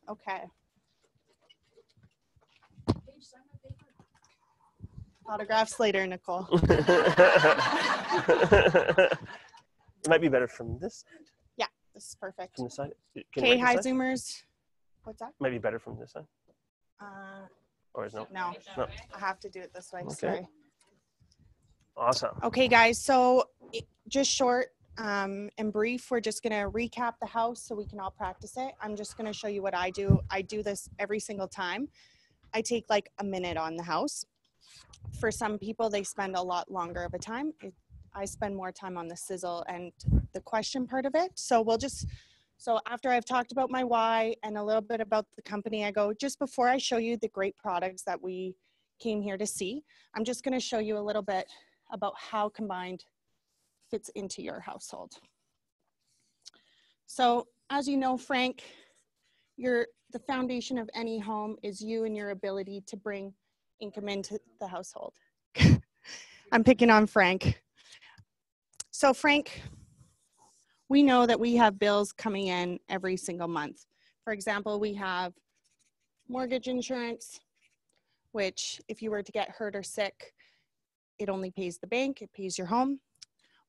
Okay. Autographs later, Nicole. It might be better from this side. Yeah, this is perfect. From this side. Okay, hi, Zoomers. What's that? Might be better from this side. Or is no? No. I have to do it this way. Okay. Sorry. Awesome. Okay, guys. So just short and brief. We're just going to recap the house so we can all practice it. I'm just going to show you what I do. I do this every single time. I take like a minute on the house. For some people, they spend a lot longer of a time. I spend more time on the sizzle and the question part of it. So after I've talked about my why and a little bit about the company, I go, just before I show you the great products that we came here to see, I'm just going to show you a little bit about how Combined fits into your household. So as you know, Frank, the foundation of any home is you and your ability to bring income into the household. I'm picking on Frank. So Frank, we know that we have bills coming in every single month. For example, we have mortgage insurance, which if you were to get hurt or sick, it only pays the bank, it pays your home.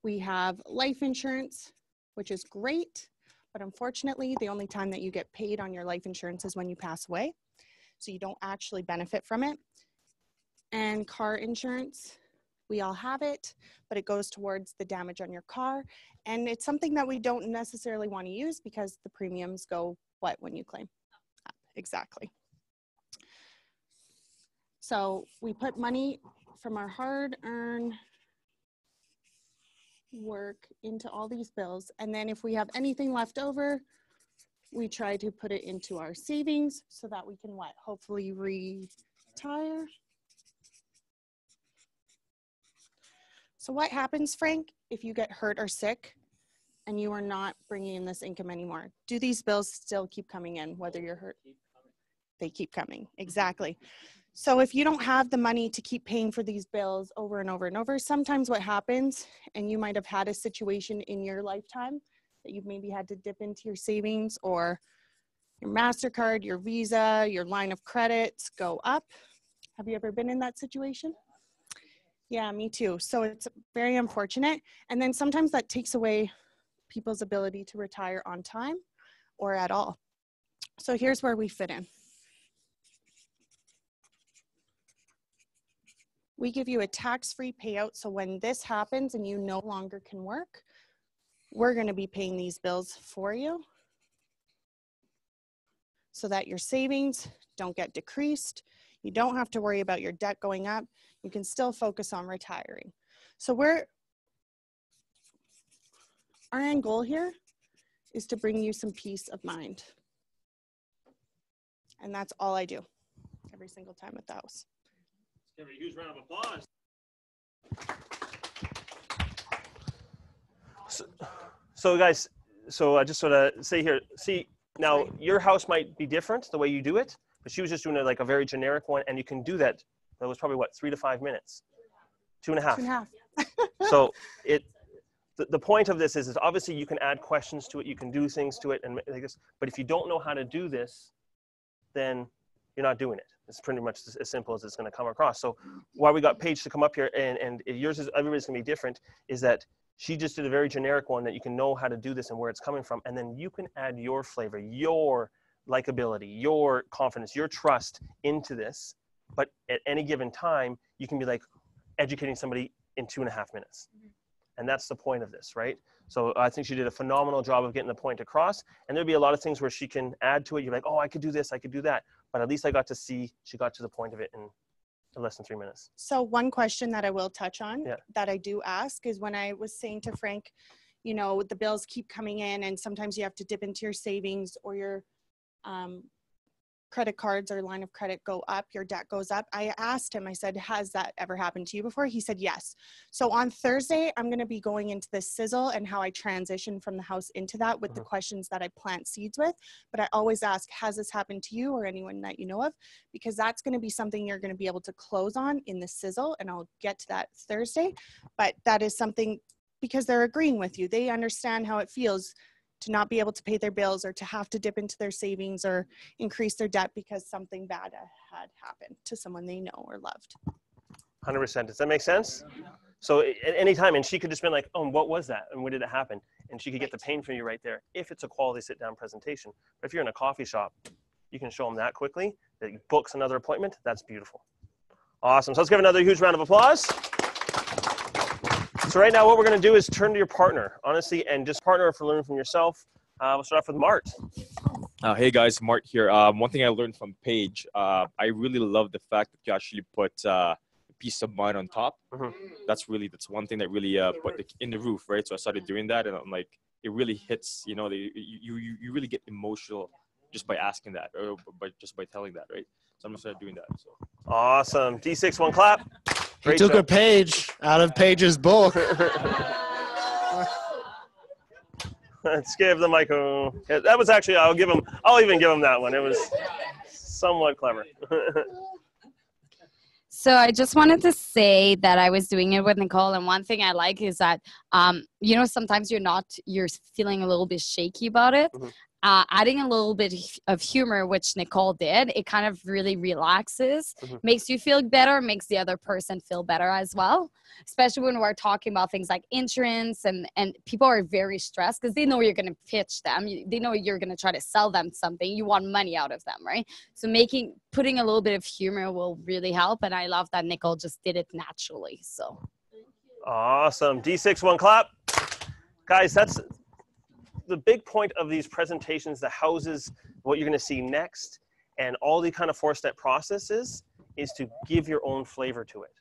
We have life insurance, which is great, but unfortunately, the only time that you get paid on your life insurance is when you pass away. So you don't actually benefit from it. And car insurance, we all have it, but it goes towards the damage on your car. And it's something that we don't necessarily want to use because the premiums go what when you claim? Exactly. So we put money from our hard-earned work into all these bills. And then if we have anything left over, we try to put it into our savings so that we can what? Hopefully retire. So what happens, Frank, if you get hurt or sick and you are not bringing in this income anymore? Do these bills still keep coming in, whether you're hurt? They keep coming, exactly. So if you don't have the money to keep paying for these bills over and over and over, sometimes what happens, and you might have had a situation in your lifetime that you've maybe had to dip into your savings or your MasterCard, your Visa, your line of credits go up. Have you ever been in that situation? Yeah, me too. So it's very unfortunate. And then sometimes that takes away people's ability to retire on time or at all. So here's where we fit in. We give you a tax-free payout. So when this happens and you no longer can work, we're going to be paying these bills for you so that your savings don't get decreased. You don't have to worry about your debt going up. You can still focus on retiring. So our end goal here is to bring you some peace of mind. And that's all I do every single time at the house. Give a huge round of applause. So guys, I just sort of say here, see, now your house might be different the way you do it, but she was just doing like a very generic one, and you can do that. That was probably what, 3 to 5 minutes? 2.5. 2.5. So the point of this is obviously you can add questions to it, you can do things to it, and like this. But if you don't know how to do this, then you're not doing it. It's pretty much as simple as it's going to come across. So why we got Paige to come up here, and yours is everybody's going to be different, is that she just did a very generic one that you can know how to do this and where it's coming from, and then you can add your flavor, your likability, your confidence, your trust into this. But at any given time, you can be like educating somebody in 2.5 minutes. And that's the point of this, right? So I think she did a phenomenal job of getting the point across. And there'll be a lot of things where she can add to it. You're like, oh, I could do this, I could do that. But at least I got to see she got to the point of it in less than 3 minutes. So one question that I will touch on that I do ask is when I was saying to Frank, you know, the bills keep coming in and sometimes you have to dip into your savings or your credit cards or line of credit go up, your debt goes up. I asked him, I said, has that ever happened to you before? He said, yes. So on Thursday, I'm going to be going into the sizzle and how I transition from the house into that with the questions that I plant seeds with. But I always ask, has this happened to you or anyone that you know of? Because that's going to be something you're going to be able to close on in the sizzle. And I'll get to that Thursday. But that is something because they're agreeing with you. They understand how it feels to not be able to pay their bills or to have to dip into their savings or increase their debt because something bad had happened to someone they know or loved. 100%. Does that make sense? So at any time, and she could just be like, oh, what was that? And when did it happen? And she could get the pain from you right there if it's a quality sit-down presentation. But if you're in a coffee shop, you can show them that quickly, that you books another appointment. That's beautiful. Awesome. So let's give another huge round of applause. So right now what we're going to do is turn to your partner, honestly, and just partner for learning from yourself. We'll start off with Mart. Hey guys, Mart here. One thing I learned from Paige, I really love the fact that you actually put peace of mind on top. That's one thing that really put in the roof, right? So I started doing that, and I'm like, it really hits. You know, you really get emotional just by asking that, or just by telling that, right? So I'm gonna start doing that. So awesome. D6, one clap. He took a page out of Paige's book. Let's give the mic a, that was actually, I'll even give him that one. It was somewhat clever. So I just wanted to say that I was doing it with Nicole, and one thing I like is that, you know, sometimes you're feeling a little bit shaky about it. Adding a little bit of humor, which Nicole did, it kind of really relaxes, makes you feel better, makes the other person feel better as well. Especially when we're talking about things like insurance, and people are very stressed because they know you're going to pitch them. They know you're going to try to sell them something. You want money out of them, right? So putting a little bit of humor will really help. And I love that Nicole just did it naturally. So awesome. D6, one clap. Guys, that's the big point of these presentations, the houses, what you're going to see next, and all the kind of 4-step processes is to give your own flavor to it,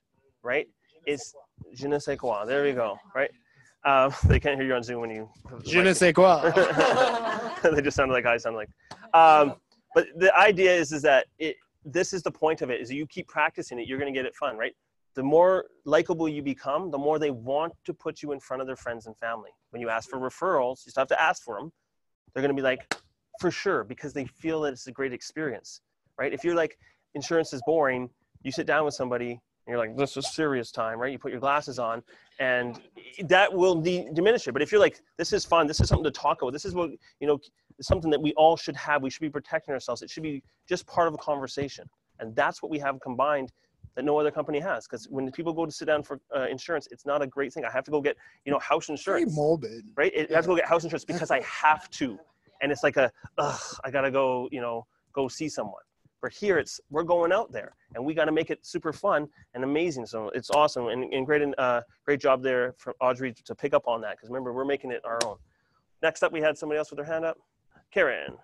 right? It's je ne sais quoi. There we go, right? They can't hear you on Zoom when you. Je ne sais quoi. They just sounded like I sound like. But the idea is that this is the point of it, is that you keep practicing it, you're going to get it fun, right? The more likable you become, the more they want to put you in front of their friends and family. When you ask for referrals, you still have to ask for them. They're going to be like, for sure, because they feel that it's a great experience, right? If you're like, insurance is boring, you sit down with somebody and you're like, this is serious time, right? You put your glasses on, and that will diminish it. But if you're like, this is fun, this is something to talk about, this is what, you know, it's something that we all should have. We should be protecting ourselves. It should be just part of a conversation. And that's what we have combined that no other company has. Because when people go to sit down for insurance, it's not a great thing. I have to go get, you know, house insurance. Very morbid. Right? I have to go get house insurance because I have to. And it's like I got to go, you know, go see someone. But here we're going out there and we got to make it super fun and amazing. So it's awesome and great job there for Audrey to pick up on that. Because remember, we're making it our own. Next up, we had somebody else with their hand up. Karen.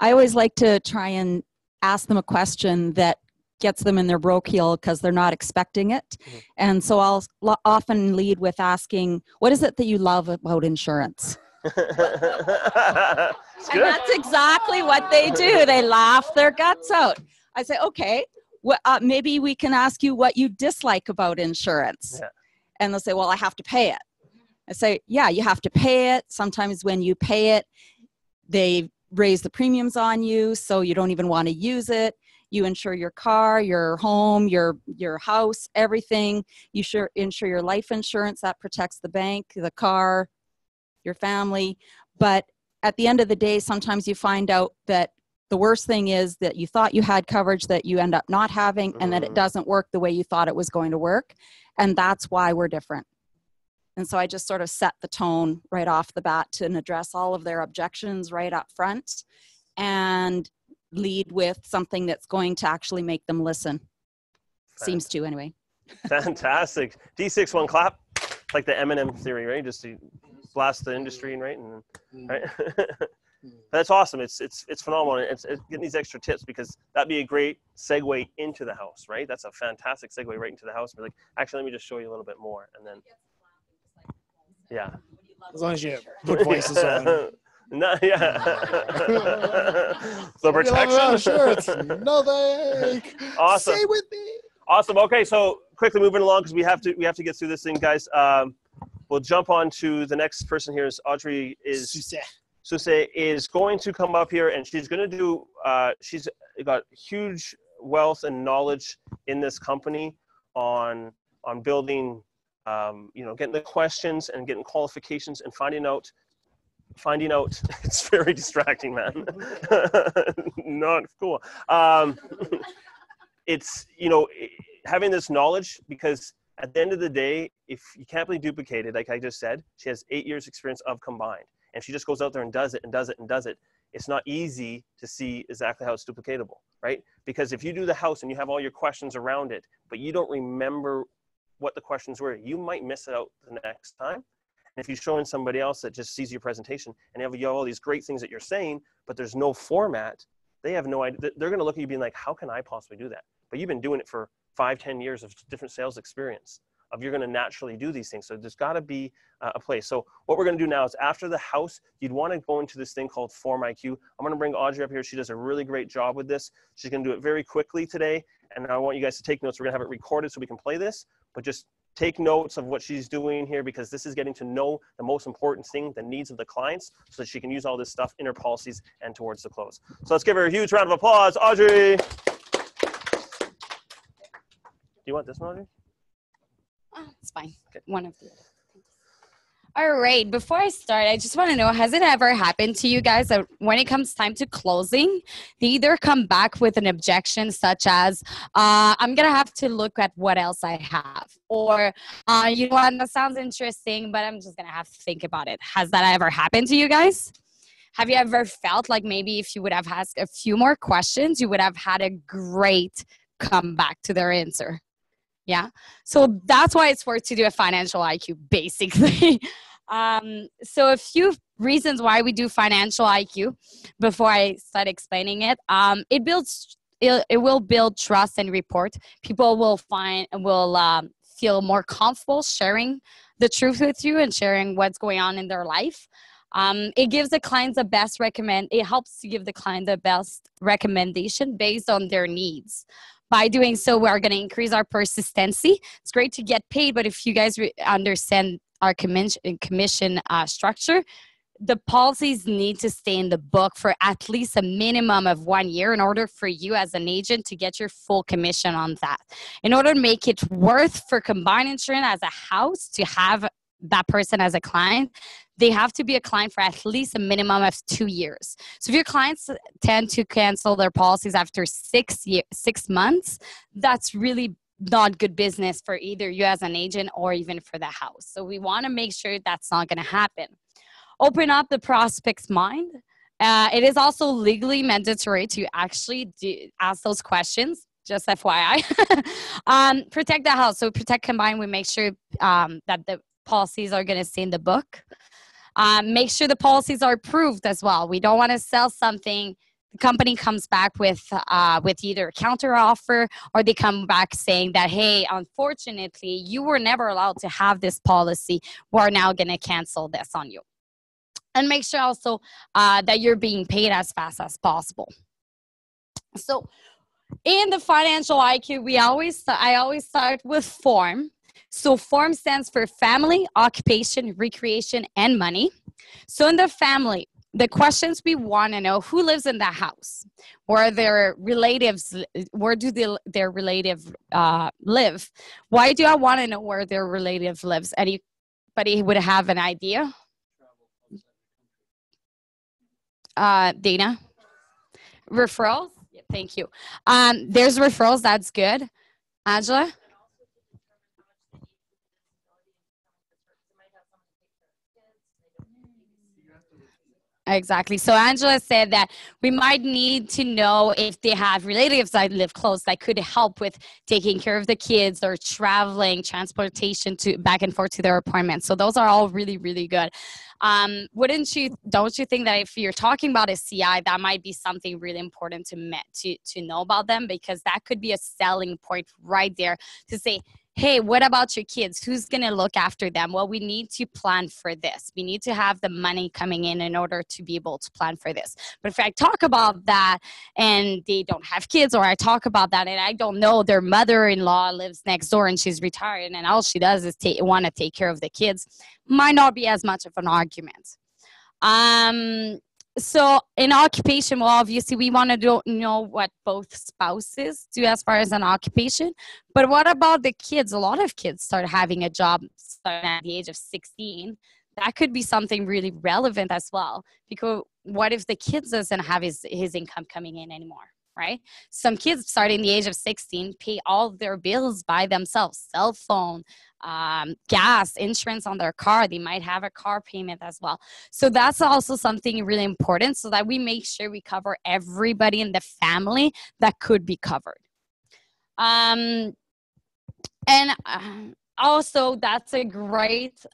I always like to try and ask them a question that gets them in their bronchial because they're not expecting it. And so I'll often lead with asking, what is it that you love about insurance? And that's exactly what they do. They laugh their guts out. I say, okay, maybe we can ask you what you dislike about insurance. Yeah. And they'll say, well, I have to pay it. I say, yeah, you have to pay it. Sometimes when you pay it, they raise the premiums on you, so you don't even want to use it. You insure your car, your home, your house, everything. You insure your life insurance that protects the bank, the car, your family. But at the end of the day, sometimes you find out that the worst thing is that you thought you had coverage that you end up not having, and that it doesn't work the way you thought it was going to work. And that's why we're different. And so I just sort of set the tone right off the bat to address all of their objections right up front and lead with something that's going to actually make them listen. Seems to, anyway. Fantastic. D6, one clap. Like the Eminem theory, right? Just to blast the industry, right? And, right? That's awesome. It's phenomenal. It's getting these extra tips because that'd be a great segue into the house, right? That's a fantastic segue right into the house. We're like, actually, let me just show you a little bit more. And then, yeah. As long as you put voices on. No, yeah. The protection. Shirts. No, they. Awesome. Stay with me. Awesome. Okay, so quickly moving along because we have to get through this thing, guys. We'll jump on to the next person here. Is Audrey Susse is going to come up here and she's going to do. She's got huge wealth and knowledge in this company on building you know, getting the questions and getting qualifications and finding out, it's very distracting, man. Not cool. It's, you know, having this knowledge, because at the end of the day, if you can't be duplicated, like I just said, she has 8 years experience of combined, and she just goes out there and does it and does it and does it. It's not easy to see exactly how it's duplicatable, right? Because if you do the house and you have all your questions around it, but you don't remember what the questions were, you might miss it out the next time. And if you're showing somebody else that just sees your presentation and you have all these great things that you're saying, but there's no format, they have no idea. They're going to look at you being like, how can I possibly do that? But you've been doing it for 5-10 years of different sales experience. You're going to naturally do these things. So there's got to be a place. So what we're going to do now is, after the house, you'd want to go into this thing called Form IQ. I'm going to bring Audrey up here. She does a really great job with this. She's going to do it very quickly today. And I want you guys to take notes. We're going to have it recorded so we can play this, but just take notes of what she's doing here, because this is getting to know the most important thing, the needs of the clients, so that she can use all this stuff in her policies and towards the close. So let's give her a huge round of applause. Audrey. Do you want this one, Audrey? Oh, it's fine. Good. One of the other. All right. Before I start, I just want to know, has it ever happened to you guys that when it comes time to closing, they either come back with an objection such as, I'm going to have to look at what else I have, or, you know what, that sounds interesting, but I'm just going to have to think about it. Has that ever happened to you guys? Have you ever felt like maybe if you would have asked a few more questions, you would have had a great comeback to their answer? Yeah. So that's why it's worth to do a financial IQ, basically. So a few reasons why we do financial IQ before I start explaining it. It will build trust and rapport. People will feel more comfortable sharing the truth with you and sharing what's going on in their life. It gives the clients it helps to give the client the best recommendation based on their needs. By doing so, we are going to increase our persistency. It's great to get paid, but if you guys understand our commission structure, the policies need to stay in the book for at least a minimum of 1 year in order for you as an agent to get your full commission on that. In order to make it worth for Combined Insurance as a house to have that person as a client, they have to be a client for at least a minimum of 2 years. So if your clients tend to cancel their policies after 6 months, that's really not good business for either you as an agent or even for the house. So we want to make sure that's not going to happen. Open up the prospect's mind. It is also legally mandatory to actually ask those questions. Just FYI. Protect the house. So protect Combined, we make sure that the policies are going to stay in the book. Make sure the policies are approved as well. We don't want to sell something, the company comes back with either a counter offer, or they come back saying that, hey, unfortunately, you were never allowed to have this policy. We're now going to cancel this on you. And make sure also that you're being paid as fast as possible. So in the financial IQ, I always start with FORM. So FORM stands for family, occupation, recreation, and money. So in the family, the questions we want to know: who lives in the house? Where their relatives? Where do their relative live? Why do I want to know where their relative lives? Anybody would have an idea? Dana? Referrals? Yeah, thank you. There's referrals. That's good. Angela? Exactly. So Angela said that we might need to know if they have relatives that live close that could help with taking care of the kids or traveling, transportation to back and forth to their appointments. So those are all really, really good. Don't you think that if you're talking about a CI, that might be something really important to know about them, because that could be a selling point right there to say, hey, what about your kids? Who's going to look after them? Well, we need to plan for this. We need to have the money coming in order to be able to plan for this. But if I talk about that and they don't have kids, or I talk about that and I don't know their mother-in-law lives next door and she's retired and all she does is want to take care of the kids, might not be as much of an argument. so in occupation, well, obviously we want to know what both spouses do as far as an occupation. But what about the kids? A lot of kids start having a job starting at the age of 16. That could be something really relevant as well. Because what if the kid doesn't have his income coming in anymore, right? Some kids starting the age of 16 pay all their bills by themselves, cell phone, gas, insurance on their car. They might have a car payment as well. So that's also something really important, so that we make sure we cover everybody in the family that could be covered. Also, that's a great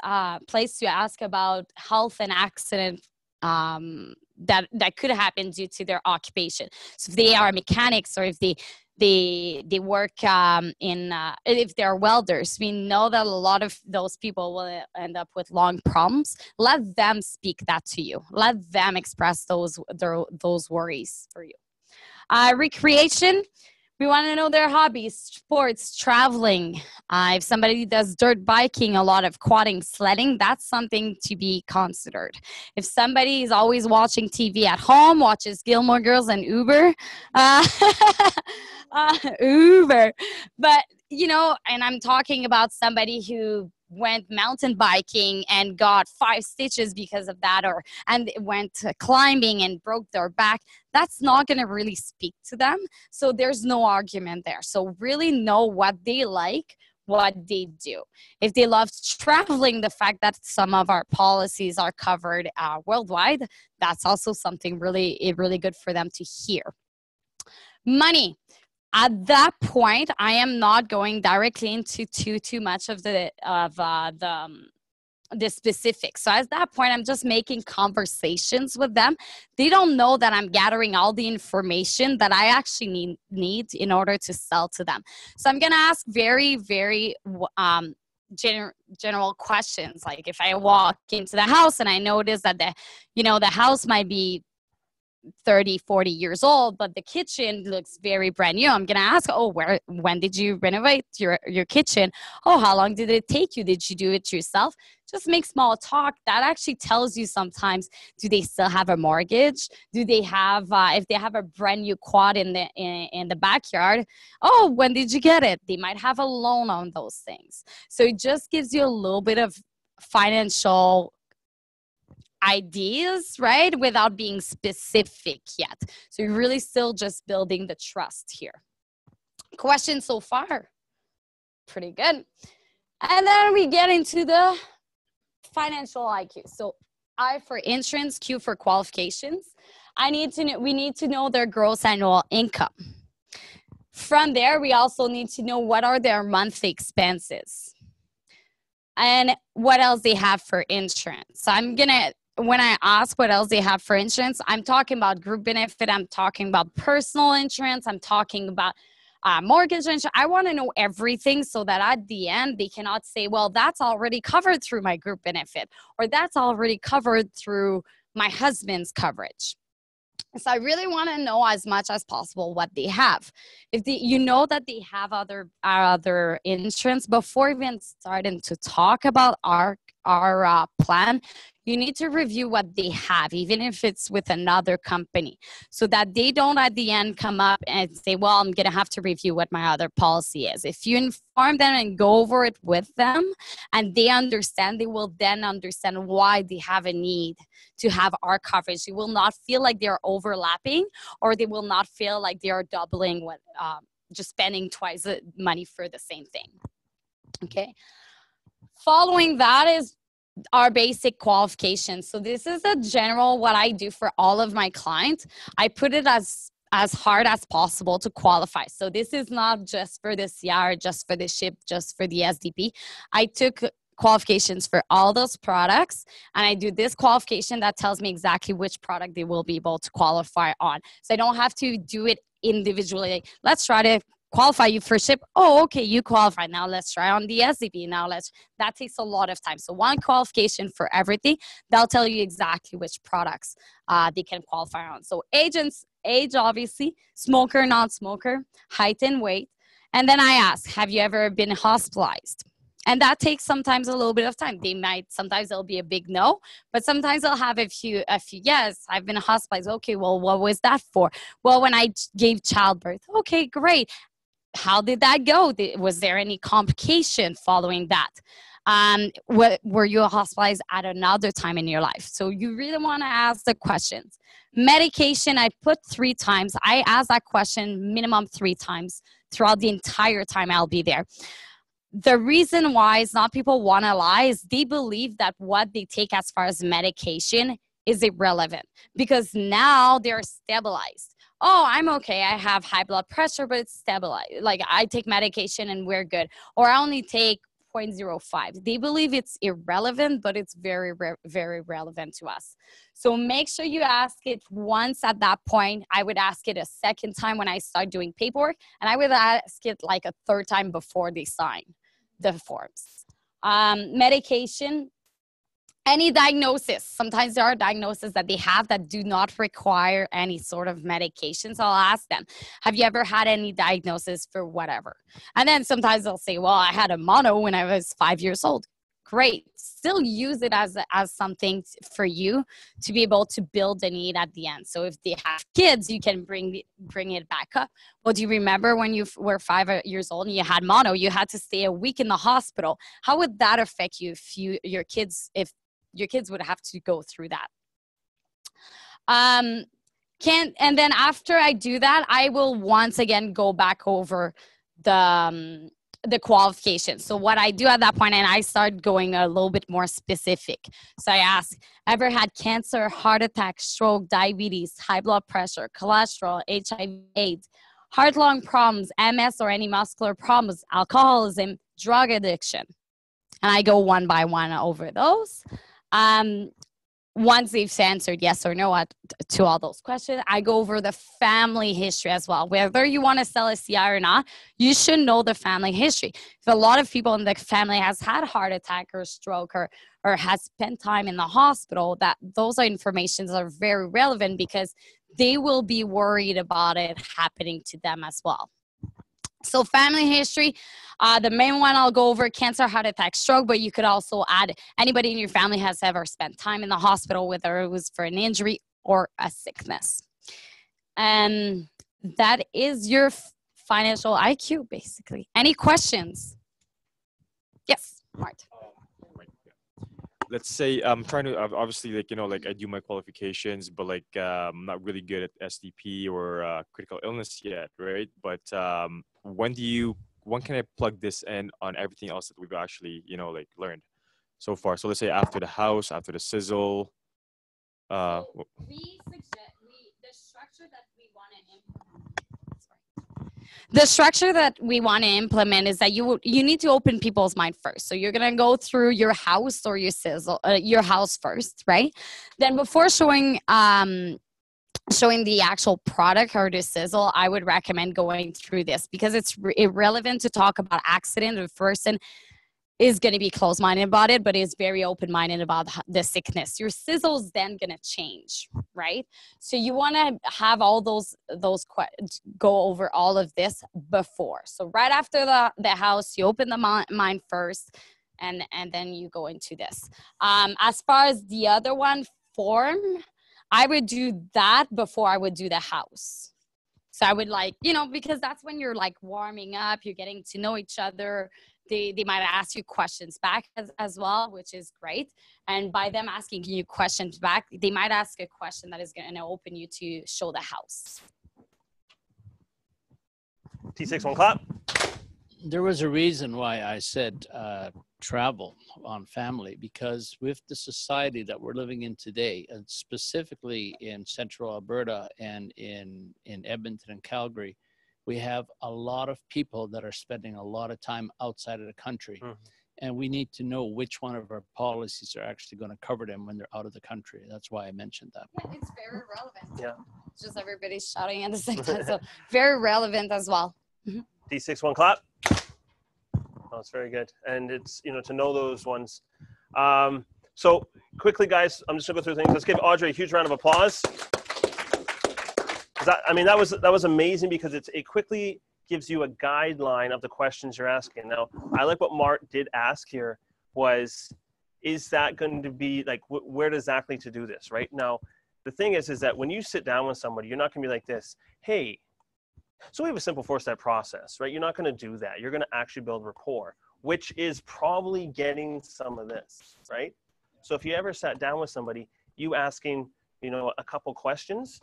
place to ask about health and accident that could happen due to their occupation. So if they are mechanics, or if they work if they're welders, we know that a lot of those people will end up with lung problems. Let them speak that to you. Let them express those worries for you. Recreation. We want to know their hobbies, sports, traveling. If somebody does dirt biking, a lot of quadding, sledding, that's something to be considered. If somebody is always watching TV at home, watches Gilmore Girls and Uber, Uber. But, and I'm talking about somebody who went mountain biking and got 5 stitches because of that, and went climbing and broke their back. That's not going to really speak to them. So there's no argument there. So really know what they like, what they do. If they love traveling, the fact that some of our policies are covered worldwide, that's also something really good for them to hear. Money. At that point, I am not going directly into too much of the specifics. So at that point, I'm just making conversations with them. They don't know that I'm gathering all the information that I actually need in order to sell to them. So I'm going to ask very, very general questions. Like if I walk into the house and I notice that the house might be 30, 40 years old, but the kitchen looks very brand new, I'm going to ask, when did you renovate your kitchen? How long did it take you? Did you do it yourself? Just make small talk. That actually tells you sometimes, do they still have a mortgage? Do they have, if they have a brand new quad in the backyard, when did you get it? They might have a loan on those things. So it just gives you a little bit of financial ideas, right? Without being specific yet. So you're really still just building the trust here. Questions so far? Pretty good. And then we get into the financial IQ. So I for insurance, Q for qualifications. We need to know their gross annual income. From there, we also need to know what are their monthly expenses and what else they have for insurance. So when I ask what else they have for insurance, I'm talking about group benefit, I'm talking about personal insurance, I'm talking about mortgage insurance. I want to know everything so that at the end, they cannot say, well, that's already covered through my group benefit, or that's already covered through my husband's coverage. So I really want to know as much as possible what they have. If you know that they have other insurance, before even starting to talk about our plan, you need to review what they have, even if it's with another company, so that they don't at the end come up and say, well, I'm going to have to review what my other policy is. If you inform them and go over it with them and they understand, they will then understand why they have a need to have our coverage. They will not feel like they're overlapping, or they will not feel like they are doubling what, just spending twice the money for the same thing. Okay. Following that is our basic qualifications. So this is a general what I do for all of my clients. I put it as hard as possible to qualify. So this is not just for the CR, just for the SHIP, just for the SDP. I took qualifications for all those products, and I do this qualification that tells me exactly which product they will be able to qualify on. So I don't have to do it individually. Like, let's try to qualify you for SHIP. Okay, you qualify. Now let's try on the SDP. That takes a lot of time. So one qualification for everything. They'll tell you exactly which products they can qualify on. So age, obviously, smoker, non-smoker, height and weight. And then I ask, have you ever been hospitalized? And that takes sometimes a little bit of time. Sometimes it'll be a big no, but sometimes they'll have a few yes, I've been hospitalized. Okay, well, what was that for? Well, when I gave childbirth. Okay, great. How did that go? Was there any complication following that? Were you hospitalized at another time in your life? So you really want to ask the questions. Medication, I put 3 times. I ask that question minimum 3 times throughout the entire time I'll be there. The reason why is not people want to lie is they believe that what they take as far as medication is irrelevant because now they're stabilized. Oh, I'm okay. I have high blood pressure, but it's stabilized. Like I take medication and we're good. Or I only take 0.05. They believe it's irrelevant, but it's very, very relevant to us. So make sure you ask it once at that point. I would ask it a second time when I start doing paperwork, and I would ask it like a 3rd time before they sign the forms. Medication, any diagnosis. Sometimes there are diagnoses that they have that do not require any sort of medication. So I'll ask them, have you ever had any diagnosis for whatever? And then sometimes they'll say, well, I had a mono when I was 5 years old. Great. Still use it as something for you to be able to build a need at the end. So if they have kids, you can bring it back up. Well, do you remember when you were 5 years old and you had mono, you had to stay a week in the hospital? How would that affect you if your kids would have to go through that? And then after I do that, I will once again go back over the qualifications. So what I do at that point, and I start going a little bit more specific. So I ask, ever had cancer, heart attack, stroke, diabetes, high blood pressure, cholesterol, HIV, AIDS, heart-lung problems, MS or any muscular problems, alcoholism, drug addiction. And I go one by one over those. Once they've answered yes or no to all those questions, I go over the family history as well. Whether you want to sell a CI or not, you should know the family history. If a lot of people in the family has had heart attack or stroke or has spent time in the hospital, those are informations that are very relevant because they will be worried about it happening to them as well. So family history, the main one I'll go over, cancer, heart attack, stroke, but you could also add anybody in your family has ever spent time in the hospital, whether it was for an injury or a sickness. And that is your financial IQ, basically. Any questions? Yes, Mart. Let's say I'm trying to obviously I do my qualifications, but I'm not really good at SDP or critical illness yet, right? But when can I plug this in on everything else that we've actually learned so far? So let's say after the house, after the sizzle. We suggest the structure that we want to implement. The structure that we want to implement is that you need to open people's mind first. So you're going to go through your house or your sizzle, your house first, right? Then before showing the actual product or the sizzle, I would recommend going through this because it's irrelevant to talk about accident. The person is going to be closed-minded about it, but is very open-minded about the sickness. Your sizzle's then going to change, right? So you want to have all those go over all of this before. So right after the house, you open the mind first, and then you go into this. As far as the other one, form, I would do that before I would do the house. So I would because that's when you're warming up, you're getting to know each other. They might ask you questions back as well, which is great. And by them asking you questions back, they might ask a question that is going to open you to show the house. T6, one clap. There was a reason why I said travel on family, because with the society that we're living in today, and specifically in central Alberta and in Edmonton and Calgary, we have a lot of people that are spending a lot of time outside of the country. Mm-hmm. And we need to know which one of our policies are actually going to cover them when they're out of the country. That's why I mentioned that. Yeah, it's very relevant. Yeah. It's just everybody's shouting at the same time. So very relevant as well. Mm-hmm. D6, one clap. Oh, it's very good. And it's, to know those ones. So quickly, guys, I'm just going to go through things. Let's give Audrey a huge round of applause. That was amazing because it quickly gives you a guideline of the questions you're asking. Now, I like what Mart did ask here was, is that going to be like, where exactly to do this, right? Now, the thing is that when you sit down with somebody, you're not going to be like this, hey, so we have a simple 4-step process, right? You're not going to do that. You're going to actually build rapport, which is probably getting some of this, right? So if you ever sat down with somebody, you asking, you know, a couple questions,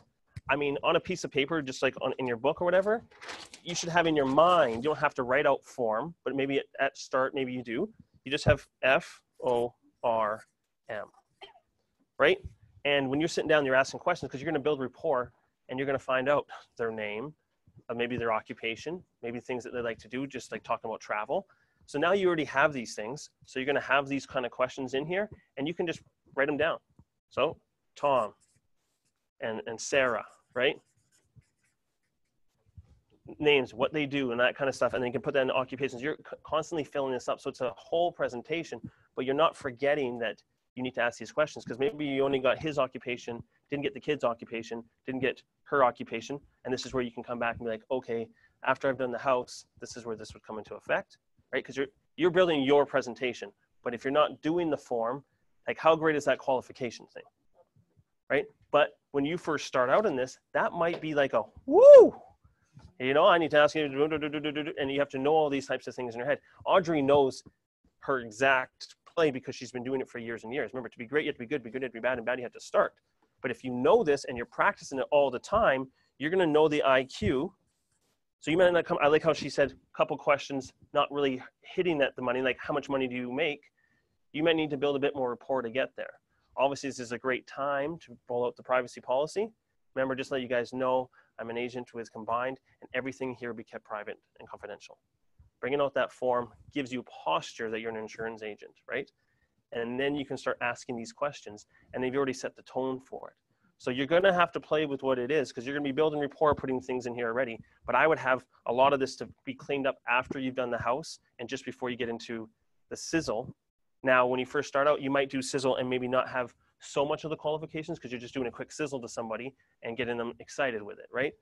I mean, on a piece of paper, just like in your book or whatever, you should have in your mind, you don't have to write out form, but maybe at start, maybe you do. You just have FORM, right? And when you're sitting down, you're asking questions because you're going to build rapport and you're going to find out their name, maybe their occupation, maybe things that they like to do, just like talking about travel. So now you already have these things. So you're going to have these kind of questions in here and you can just write them down. So Tom and Sarah, right? Names, what they do and that kind of stuff. And then you can put that in occupations. You're constantly filling this up. So it's a whole presentation, but you're not forgetting that you need to ask these questions because maybe you only got his occupation, didn't get the kid's occupation, didn't get her occupation. And this is where you can come back and be like, okay, after I've done the house, this is where this would come into effect, right? Because you're building your presentation. But if you're not doing the form, like how great is that qualification thing, right? But when you first start out in this, that might be like a, woo, you know, I need to ask you, and you have to know all these types of things in your head. Audrey knows her exact play because she's been doing it for years and years. Remember, to be great, you have to be good you have to be bad, and bad, you have to start. But if you know this and you're practicing it all the time, you're going to know the IQ. So you might not come, I like how she said a couple questions, not really hitting at the money, like how much money do you make? You might need to build a bit more rapport to get there. Obviously, this is a great time to roll out the privacy policy. Remember, just to let you guys know, I'm an agent with Combined, and everything here will be kept private and confidential. Bringing out that form gives you a posture that you're an insurance agent, right? And then you can start asking these questions, and they've already set the tone for it. So you're going to have to play with what it is because you're going to be building rapport, putting things in here already. But I would have a lot of this to be cleaned up after you've done the house and just before you get into the sizzle. Now, when you first start out, you might do sizzle and maybe not have so much of the qualifications because you're just doing a quick sizzle to somebody and getting them excited with it, right?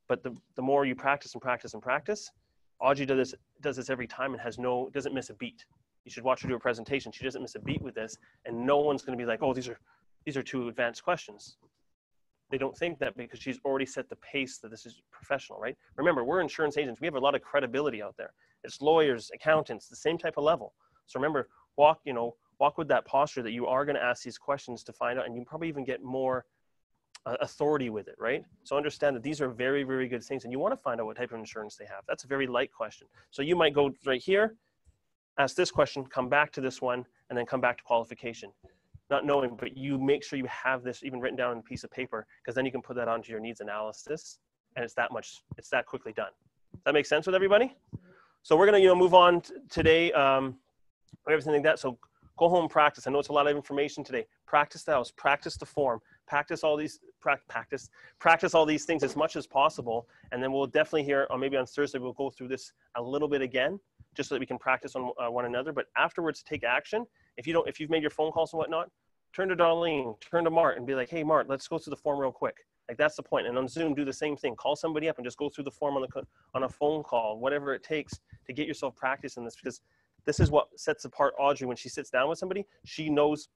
But the more you practice and practice and practice, Audrey does this every time and doesn't miss a beat. You should watch her do a presentation. She doesn't miss a beat with this, and no one's going to be like, oh, these are too advanced questions. They don't think that because she's already set the pace that this is professional, right? Remember, we're insurance agents. We have a lot of credibility out there. It's lawyers, accountants, the same type of level. So remember, walk with that posture that you are going to ask these questions to find out, and you probably even get more authority with it, right? So understand that these are very, very good things, and you want to find out what type of insurance they have. That's a very light question. So you might go right here, ask this question, come back to this one, and then come back to qualification. Not knowing, but you make sure you have this even written down on a piece of paper, because then you can put that onto your needs analysis, and it's that quickly done. Does that make sense with everybody? So we're going to move on today, everything like that. So go home and practice. I know it's a lot of information today. Practice the house, practice the form, practice all these things as much as possible, and then we'll definitely hear, or maybe on Thursday we'll go through this a little bit again, just so that we can practice on one another. But afterwards, take action. If you've made your phone calls and whatnot, turn to Darlene, turn to Mart, and be like, hey, Mart, let's go through the form real quick. Like, that's the point. And on Zoom, do the same thing. Call somebody up and just go through the form on a phone call, whatever it takes to get yourself practicing this, because this is what sets apart Audrey. When she sits down with somebody, she knows,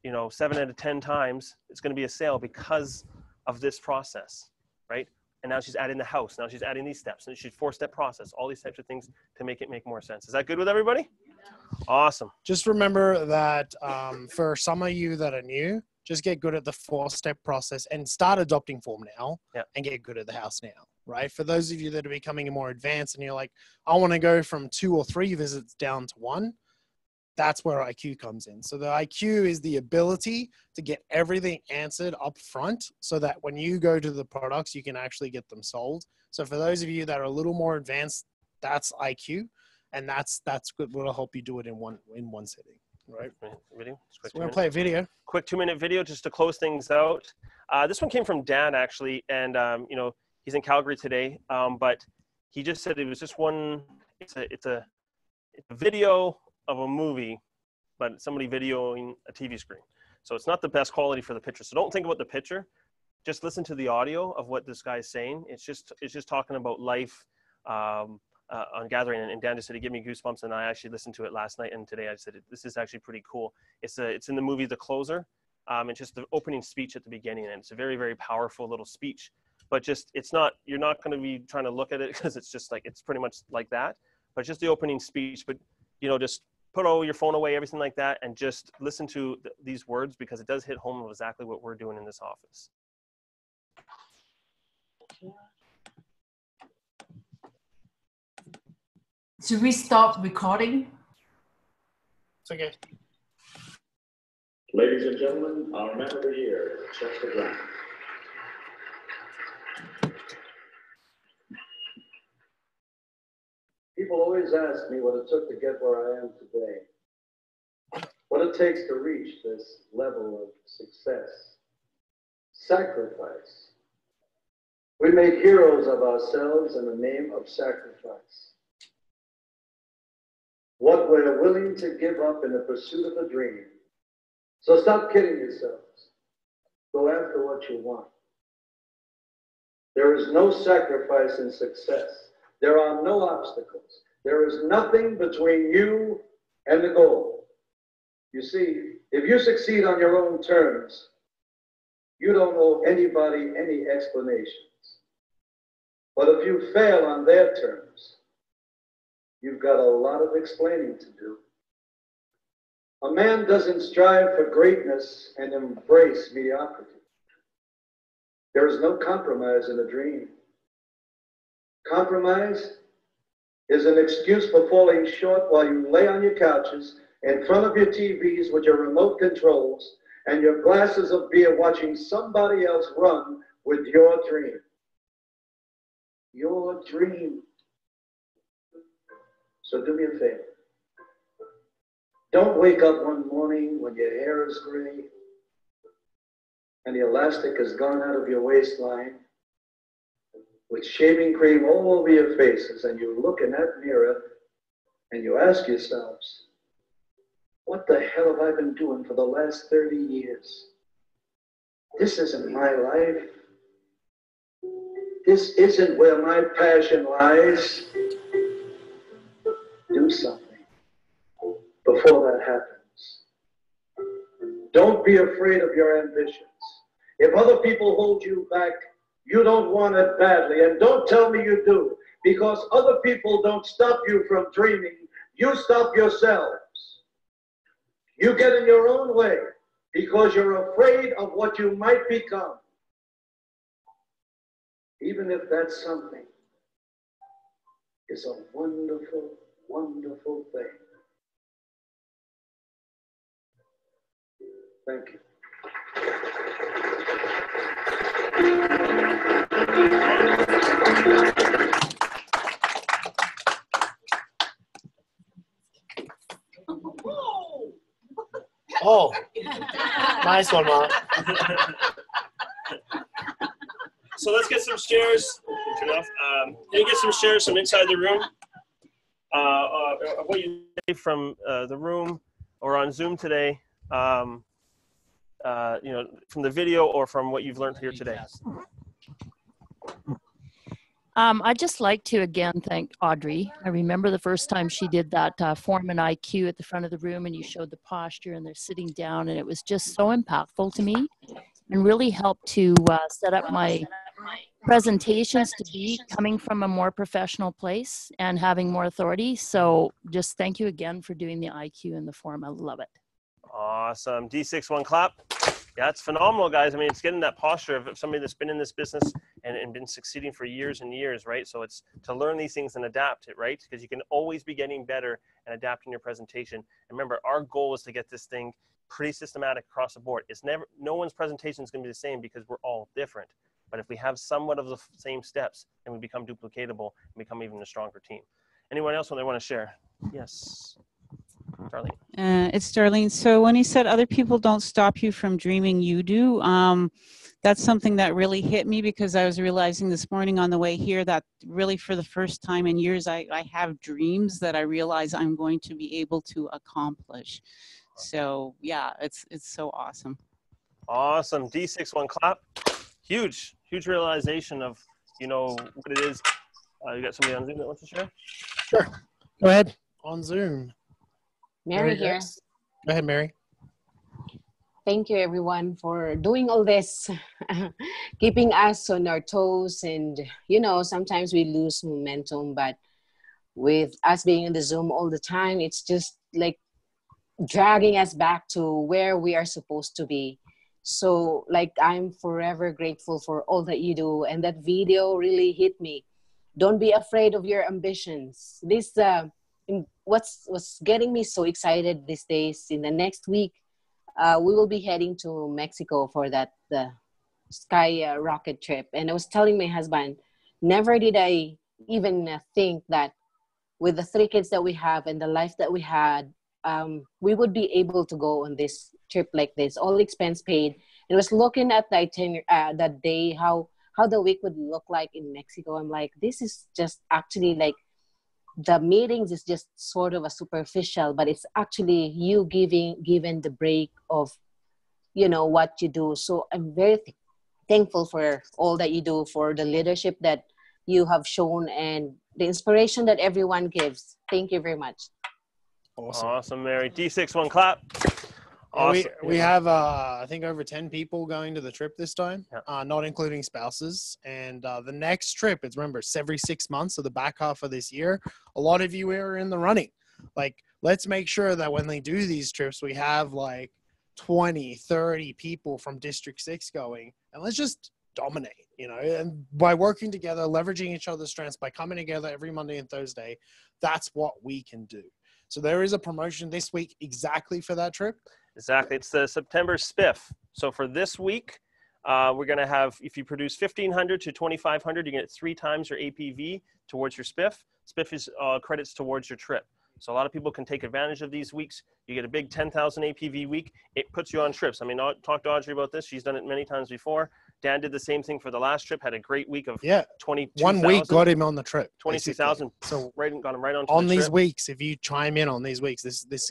7 out of 10 times it's going to be a sale because of this process, right? And now she's adding the house. Now she's adding these steps. And she's 4-step process, all these types of things to make it make more sense. Is that good with everybody? Awesome. Just remember that for some of you that are new, just get good at the 4-step process and start adopting form now and get good at the house now, right? For those of you that are becoming more advanced and you're like, I want to go from 2 or 3 visits down to 1, that's where IQ comes in. So the IQ is the ability to get everything answered up front so that when you go to the products, you can actually get them sold. So for those of you that are a little more advanced, that's IQ. And that's good. Will help you do it in one sitting, right? Video. So we're gonna play a video. Quick 2-minute video just to close things out. This one came from Dan actually, and he's in Calgary today. But he just said it was just one. It's a video of a movie, but somebody videoing a TV screen. So it's not the best quality for the picture. So don't think about the picture. Just listen to the audio of what this guy's saying. It's just talking about life. on Gathering, and Dan just said it gave me goosebumps, and I actually listened to it last night and today. I said this is actually pretty cool. It's in the movie The Closer. It's just the opening speech at the beginning, and it's a very, very powerful little speech. But just you're not going to be trying to look at it because it's just like it's pretty much like that. But just the opening speech. But just put all your phone away, everything like that, and just listen to these words, because it does hit home of exactly what we're doing in this office. Should we stop recording? It's okay. Ladies and gentlemen, our man of the year, Chester Brown. People always ask me what it took to get where I am today. What it takes to reach this level of success. Sacrifice. We make heroes of ourselves in the name of sacrifice. What we're willing to give up in the pursuit of a dream. So stop kidding yourselves. Go after what you want. There is no sacrifice in success. There are no obstacles. There is nothing between you and the goal. You see, if you succeed on your own terms, you don't owe anybody any explanations. But if you fail on their terms, you've got a lot of explaining to do. A man doesn't strive for greatness and embrace mediocrity. There is no compromise in a dream. Compromise is an excuse for falling short while you lay on your couches in front of your TVs with your remote controls and your glasses of beer watching somebody else run with your dream. Your dream. So do me a favor. Don't wake up one morning when your hair is gray and the elastic has gone out of your waistline with shaving cream all over your faces, and you look in that mirror and you ask yourselves, what the hell have I been doing for the last 30 years? This isn't my life. This isn't where my passion lies. Do something before that happens. Don't be afraid of your ambitions. If other people hold you back, you don't want it badly. And don't tell me you do, because other people don't stop you from dreaming. You stop yourselves. You get in your own way because you're afraid of what you might become. Even if that something is a wonderful, wonderful thing. Thank you. Oh, nice one, Mark. So let's get some shares. Turn off. Can you get some shares from inside the room? What you say from the room or on Zoom today? From the video or from what you've learned here today. I'd just like to again thank Audrey. I remember the first time she did that Foreman IQ at the front of the room, and you showed the posture and they're sitting down, and it was just so impactful to me and really helped to set up my presentations to be coming from a more professional place and having more authority. So just thank you again for doing the IQ and the form. I love it. Awesome. D61 clap. Yeah, it's phenomenal, guys. I mean, it's getting that posture of somebody that's been in this business and been succeeding for years and years, right? So it's to learn these things and adapt it, right? Because you can always be getting better and adapting your presentation. And remember, our goal is to get this thing pretty systematic across the board. It's never, no one's presentation is going to be the same because we're all different. But if we have somewhat of the same steps, then we become duplicatable and become even a stronger team. Anyone else when they want to share? Yes. Darlene. It's Darlene. So when he said other people don't stop you from dreaming, you do. That's something that really hit me because I was realizing this morning on the way here that really for the first time in years, I have dreams that I realize I'm going to be able to accomplish. So yeah, it's so awesome. Awesome. D61 clap. Huge realization of, what it is. You got somebody on Zoom that wants to share? Sure. Go ahead. On Zoom. Mary here. Go ahead, Mary. Thank you, everyone, for doing all this, keeping us on our toes. And, you know, sometimes we lose momentum, but with us being in the Zoom all the time, it's just like dragging us back to where we are supposed to be. So, like, I'm forever grateful for all that you do. And that video really hit me. Don't be afraid of your ambitions. This, what's getting me so excited these days, in the next week, we will be heading to Mexico for that sky rocket trip. And I was telling my husband, never did I even think that with the 3 kids that we have and the life that we had, we would be able to go on this trip like this, all expense paid. And I was looking at the itinerary that day, how the week would look like in Mexico. I'm like, this is just actually like, the meetings is just sort of a superficial, but it's actually you given the break of, you know, what you do. So I'm very thankful for all that you do, for the leadership that you have shown and the inspiration that everyone gives. Thank you very much. Awesome, Mary. D6, one clap. Awesome. We have, I think, over 10 people going to the trip this time, not including spouses. And the next trip, it's, remember, it's every 6 months, so the back half of this year, a lot of you are in the running. Like, let's make sure that when they do these trips, we have like 20, 30 people from District 6 going, and let's just dominate, you know, and by working together, leveraging each other's strengths, by coming together every Monday and Thursday, that's what we can do. So there is a promotion this week exactly for that trip. Exactly. It's the September SPIF. So for this week, we're going to have, if you produce 1,500 to 2,500, you get 3 times your APV towards your SPIF. SPIF is credits towards your trip. So a lot of people can take advantage of these weeks. You get a big 10,000 APV week. It puts you on trips. I mean, I'll talk to Audrey about this. She's done it many times before. Dan did the same thing for the last trip, had a great week of 22,000. 1 week got him on the trip. 22,000. So got him right on on the these trip. weeks. If you chime in on these weeks,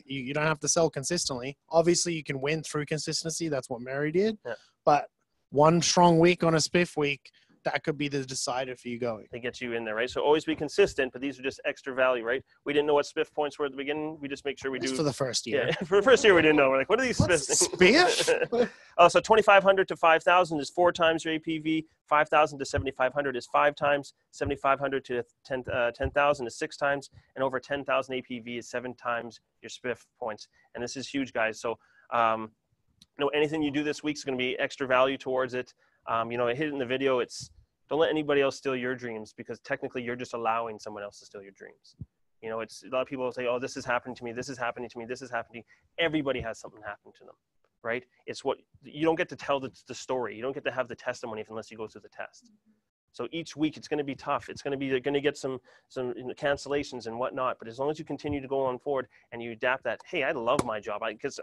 you don't have to sell consistently. Obviously, you can win through consistency. That's what Mary did. Yeah. But one strong week on a SPIF week, that could be the decider for you going. They get you in there, right? So always be consistent, but these are just extra value, right? We didn't know what SPIF points were at the beginning. We just make sure we do. For the first year. Yeah, for the first year we didn't know. We're like, what are these SPIF? So 2,500 to 5,000 is 4 times your APV. 5,000 to 7,500 is 5 times. 7,500 to 10,000 is 6 times. And over 10,000 APV is 7 times your SPIF points. And this is huge, guys. So, you know, anything you do this week is going to be extra value towards it. You know, I hit it in the video. It's don't let anybody else steal your dreams, because technically you're just allowing someone else to steal your dreams. You know, it's a lot of people will say, oh, this is happening to me. This is happening to me. This is happening. Everybody has something happen to them, right? It's what you don't get to tell the story. You don't get to have the testimony unless you go through the test. So each week it's going to be tough. It's going to be, you're going to get some cancellations and whatnot. But as long as you continue to go on forward and you adapt that, hey, I love my job. Because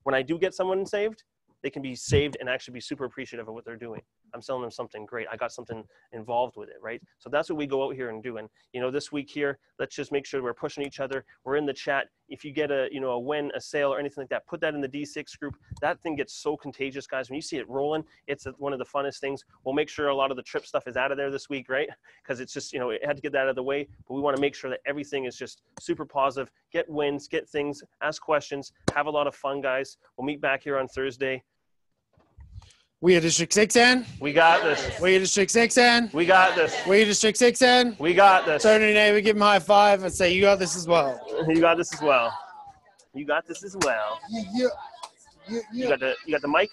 when I do get someone saved, they can be saved and actually be super appreciative of what they're doing. I'm selling them something great. I got something involved with it, right? So that's what we go out here and do. And, you know, this week here, let's just make sure we're pushing each other. We're in the chat. If you get a win, a sale, or anything like that, put that in the D6 group. That thing gets so contagious, guys. When you see it rolling, it's one of the funnest things. We'll make sure a lot of the trip stuff is out of there this week, right? Because it's just, you know, it had to get that out of the way. But we want to make sure that everything is just super positive. Get wins, get things, ask questions, have a lot of fun, guys. We'll meet back here on Thursday. We are District 6N. We got this. We are District 6N. We got this. We are District 6N. We got this. Turn to your neighbor, give him a high five, and say, you got this as well. You got this as well. You got this as well. You got the mic?